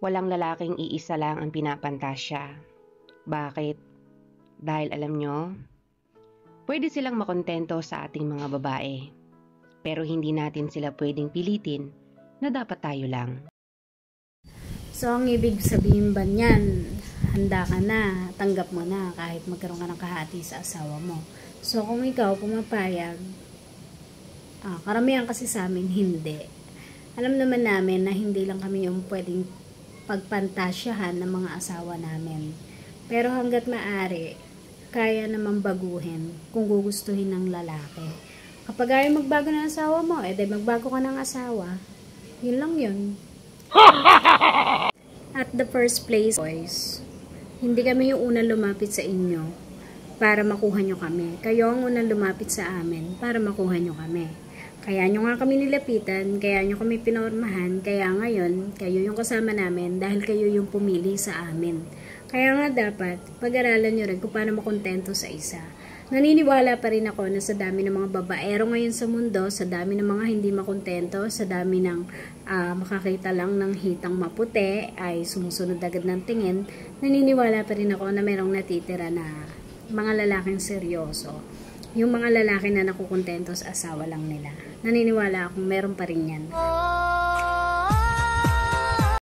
Walang lalaking iisa lang ang pinapantasya. Bakit? Dahil alam nyo, pwede silang makontento sa ating mga babae. Pero hindi natin sila pwedeng pilitin na dapat tayo lang. So, ang ibig sabihin ba niyan, handa ka na, tanggap mo na kahit magkaroon ka ng kahati sa asawa mo. So, kung ikaw pumapayag, karamihan kasi sa amin, hindi. Alam naman namin na hindi lang kami yung pwedeng pagpantasyahan ng mga asawa namin. Pero hanggat maaari, kaya naman baguhin kung gugustuhin ng lalaki. Kapag ayaw magbago ng asawa mo, edi magbago ka ng asawa. Yun lang yun. At the first place, boys, hindi kami yung unang lumapit sa inyo para makuha nyo kami. Kayo ang unang lumapit sa amin para makuha nyo kami. Kaya nyo nga kami nilapitan, kaya nyo kami pinormahan, kaya ngayon, kayo yung kasama namin dahil kayo yung pumili sa amin. Kaya nga dapat, pag-aralan nyo rin kung paano makontento sa isa. Naniniwala pa rin ako na sa dami ng mga babaero ngayon sa mundo, sa dami ng mga hindi makontento, sa dami ng makakita lang ng hitang maputi, ay sumusunod agad ng tingin, naniniwala pa rin ako na merong natitira na mga lalaking seryoso. Yung mga lalaki na nakukontento sa asawa lang nila. Naniniwala akong meron pa rin yan.